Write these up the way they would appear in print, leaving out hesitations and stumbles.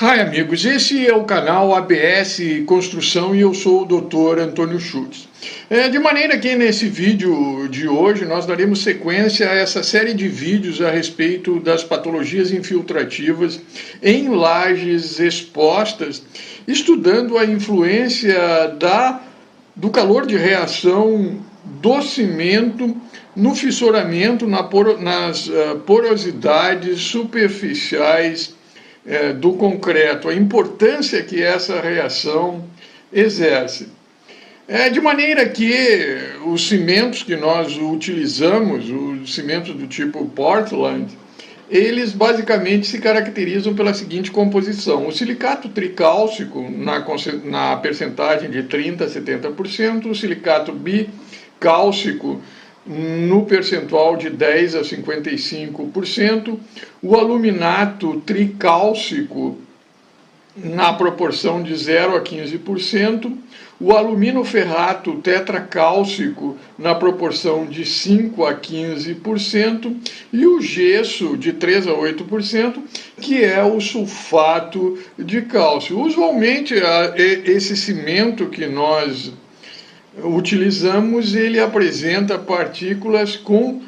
Hi, amigos, esse é o canal ABS Construção e eu sou o Dr. Antônio Schultz. De maneira que nesse vídeo de hoje nós daremos sequência a essa série de vídeos a respeito das patologias infiltrativas em lajes expostas, estudando a influência do calor de reação do cimento no fissuramento, nas porosidades superficiais do concreto, a importância que essa reação exerce. De maneira que os cimentos que nós utilizamos, os cimentos do tipo Portland, eles basicamente se caracterizam pela seguinte composição: o silicato tricálcico na percentagem de 30% a 70%, o silicato bicálcico no percentual de 10% a 55%, o aluminato tricálcico na proporção de 0% a 15%, o aluminoferrato tetracálcico na proporção de 5% a 15% e o gesso de 3% a 8%, que é o sulfato de cálcio. Usualmente, esse cimento que nós utilizamos, ele apresenta partículas com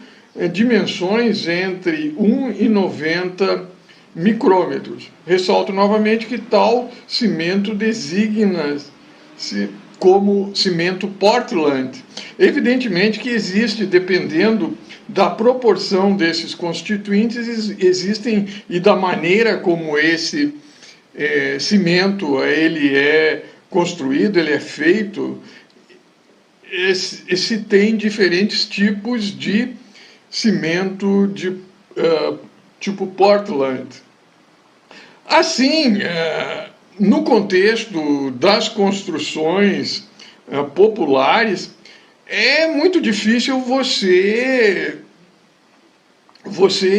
dimensões entre 1 e 90 micrômetros. Ressalto novamente que tal cimento designa-se como cimento Portland. Evidentemente que existe, dependendo da proporção desses constituintes, existem, e da maneira como esse cimento ele é construído, ele é feito, se tem diferentes tipos de cimento de tipo Portland. Assim, no contexto das construções populares, é muito difícil você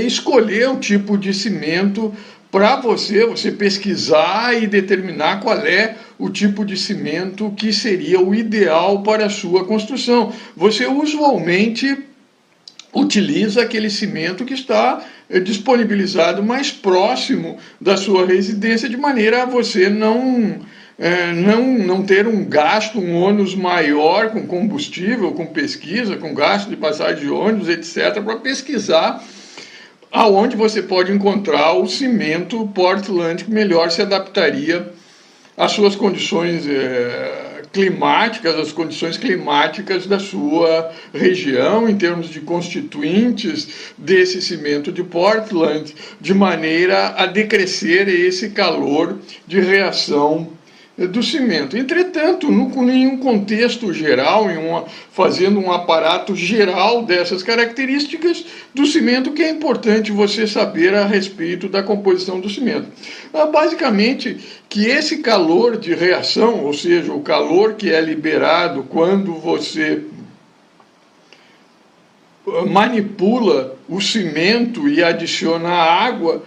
escolher o tipo de cimento para você pesquisar e determinar qual é o tipo de cimento que seria o ideal para a sua construção. Você usualmente utiliza aquele cimento que está disponibilizado mais próximo da sua residência, de maneira a você não ter um gasto, um ônus maior com combustível, com pesquisa, com gasto de passagem de ônibus, etc., para pesquisar aonde você pode encontrar o cimento Portland que melhor se adaptaria às suas condições climáticas, às condições climáticas da sua região, em termos de constituintes desse cimento de Portland, de maneira a decrescer esse calor de reação do cimento. Entretanto, em um contexto geral, fazendo um aparato geral dessas características do cimento, que é importante você saber a respeito da composição do cimento. Basicamente, que esse calor de reação, ou seja, o calor que é liberado quando você manipula o cimento e adiciona água,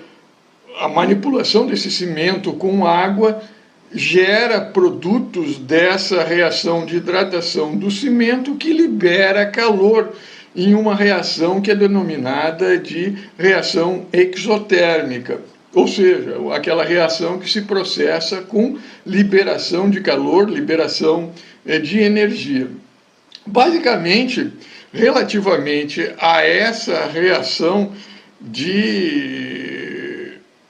a manipulação desse cimento com água gera produtos dessa reação de hidratação do cimento que libera calor em uma reação que é denominada de reação exotérmica, ou seja, aquela reação que se processa com liberação de calor, liberação de energia. Basicamente, relativamente a essa reação de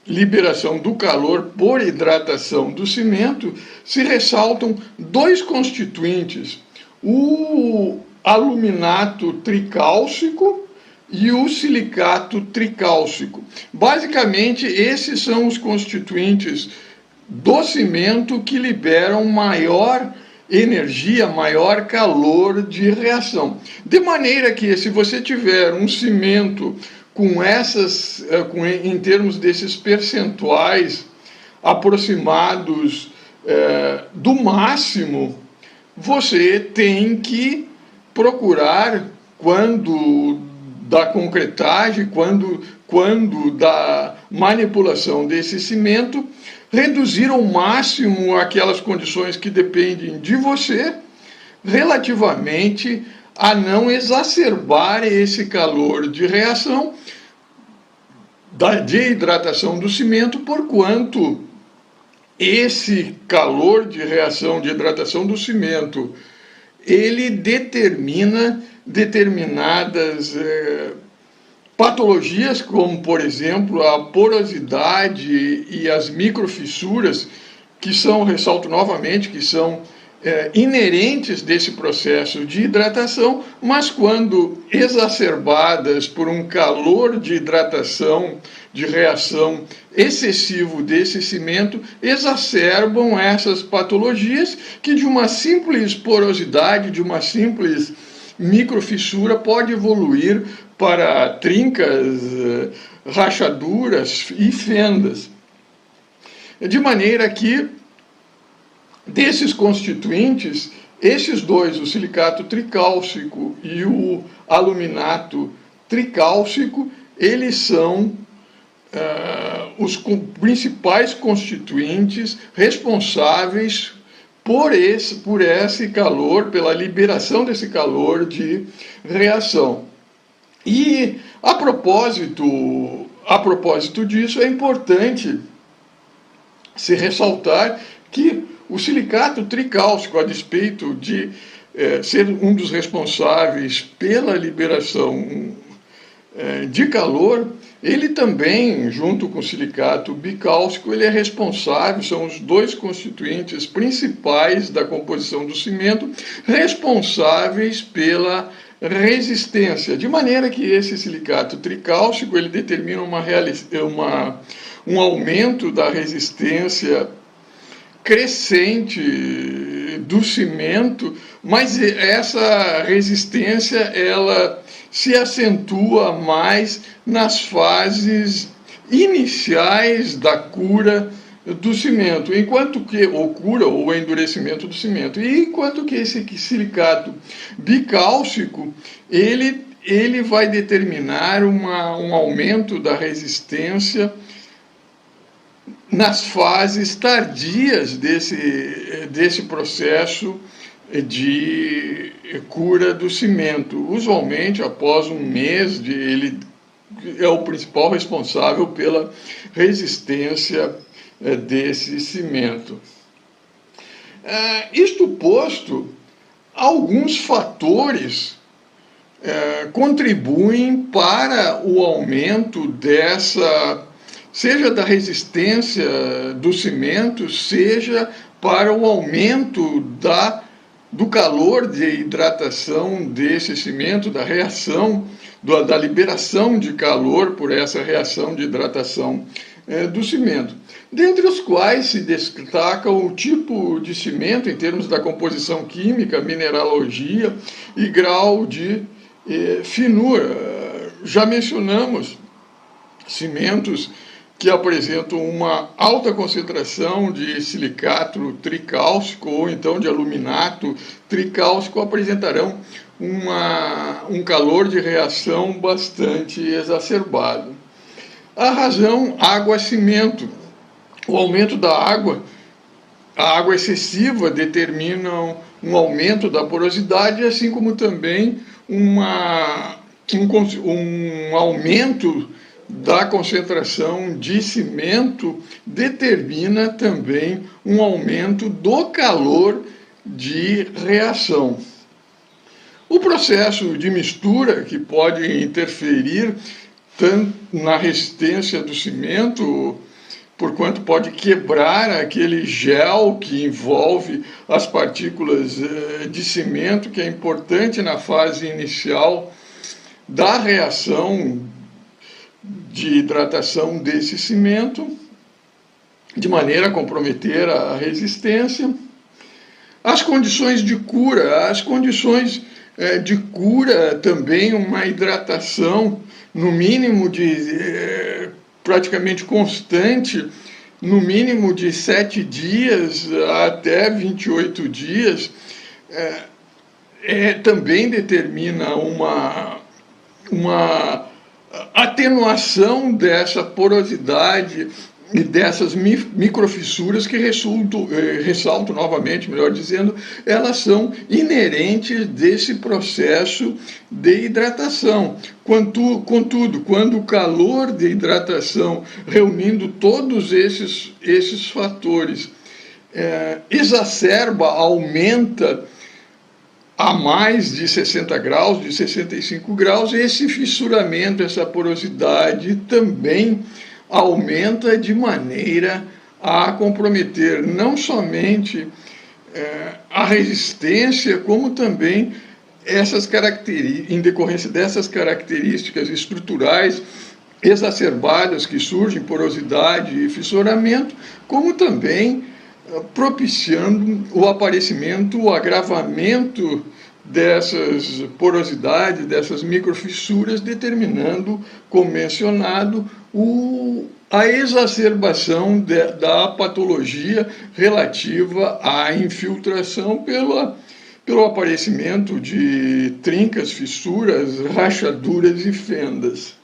liberação do calor por hidratação do cimento, se ressaltam dois constituintes: o aluminato tricálcico e o silicato tricálcico. Basicamente, esses são os constituintes do cimento que liberam maior energia, maior calor de reação. De maneira que, se você tiver um cimento em termos desses percentuais aproximados do máximo, você tem que procurar, quando da concretagem, quando da manipulação desse cimento, reduzir ao máximo aquelas condições que dependem de você, relativamente a não exacerbar esse calor de reação de hidratação do cimento, porquanto esse calor de reação de hidratação do cimento, ele determina determinadas patologias, como, por exemplo, a porosidade e as microfissuras, que são, ressalto novamente, que são inerentes desse processo de hidratação, mas quando exacerbadas por um calor de hidratação, de reação excessivo desse cimento, exacerbam essas patologias que de uma simples porosidade, de uma simples microfissura pode evoluir para trincas, rachaduras e fendas. De maneira que, desses constituintes, esses dois, o silicato tricálcico e o aluminato tricálcico, eles são os principais constituintes responsáveis por esse calor, pela liberação desse calor de reação. E a propósito disso, é importante se ressaltar que o silicato tricálcico, a despeito de ser um dos responsáveis pela liberação de calor, ele também, junto com o silicato bicálcico, ele é responsável, são os dois constituintes principais da composição do cimento, responsáveis pela resistência, de maneira que esse silicato tricálcico ele determina um aumento da resistência crescente do cimento, mas essa resistência ela se acentua mais nas fases iniciais da cura do cimento, enquanto que ou cura ou endurecimento do cimento, e enquanto que esse silicato bicálcico ele vai determinar um aumento da resistência nas fases tardias desse processo de cura do cimento. Usualmente, após um mês, ele é o principal responsável pela resistência desse cimento. Isto posto, alguns fatores contribuem para o aumento seja da resistência do cimento, seja para o aumento do calor de hidratação desse cimento, da reação, da liberação de calor por essa reação de hidratação do cimento. Dentre os quais se destaca o tipo de cimento em termos da composição química, mineralogia e grau de finura. Já mencionamos cimentos que apresentam uma alta concentração de silicato tricálcico ou então de aluminato tricálcico, apresentarão um calor de reação bastante exacerbado. A razão, água-cimento. O aumento da água, a água excessiva determina um aumento da porosidade, assim como também um aumento da concentração de cimento determina também um aumento do calor de reação. O processo de mistura, que pode interferir tanto na resistência do cimento, porquanto pode quebrar aquele gel que envolve as partículas de cimento, que é importante na fase inicial da reação de hidratação desse cimento, de maneira a comprometer a resistência. As condições de cura. As condições de cura também, uma hidratação, no mínimo praticamente constante, no mínimo de 7 dias até 28 dias, também determina uma atenuação dessa porosidade e dessas microfissuras que ressalto novamente, melhor dizendo, elas são inerentes desse processo de hidratação. Contudo, quando o calor de hidratação, reunindo todos esses fatores, exacerba, aumenta a mais de 60 graus, de 65 graus, esse fissuramento, essa porosidade também aumenta de maneira a comprometer não somente a resistência, como também em decorrência dessas características estruturais exacerbadas que surgem, porosidade e fissuramento, como também propiciando o aparecimento, o agravamento dessas porosidades, dessas microfissuras, determinando, como mencionado, a exacerbação da patologia relativa à infiltração pelo aparecimento de trincas, fissuras, rachaduras e fendas.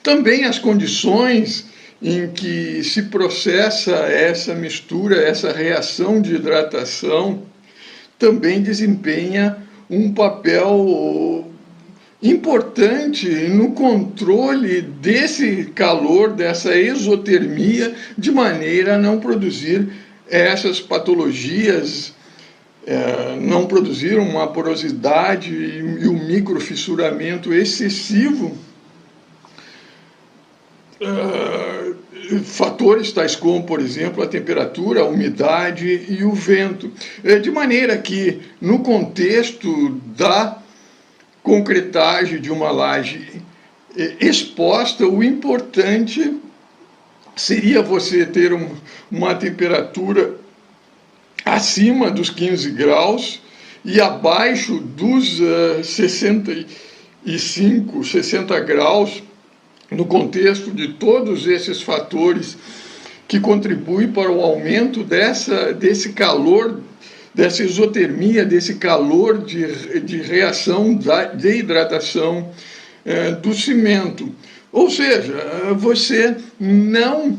Também as condições em que se processa essa mistura, essa reação de hidratação, também desempenha um papel importante no controle desse calor, dessa exotermia, de maneira a não produzir essas patologias, não produzir uma porosidade e um microfissuramento excessivo. Fatores tais como, por exemplo, a temperatura, a umidade e o vento. De maneira que, no contexto da concretagem de uma laje exposta, o importante seria você ter uma temperatura acima dos 15 graus e abaixo dos 65, 60 graus, no contexto de todos esses fatores que contribuem para o aumento desse calor, dessa exotermia, desse calor de reação de hidratação do cimento. Ou seja, você não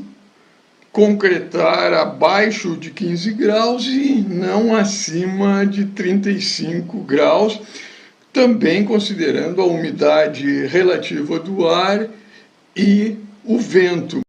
concretar abaixo de 15 graus e não acima de 35 graus, também considerando a umidade relativa do ar e o vento.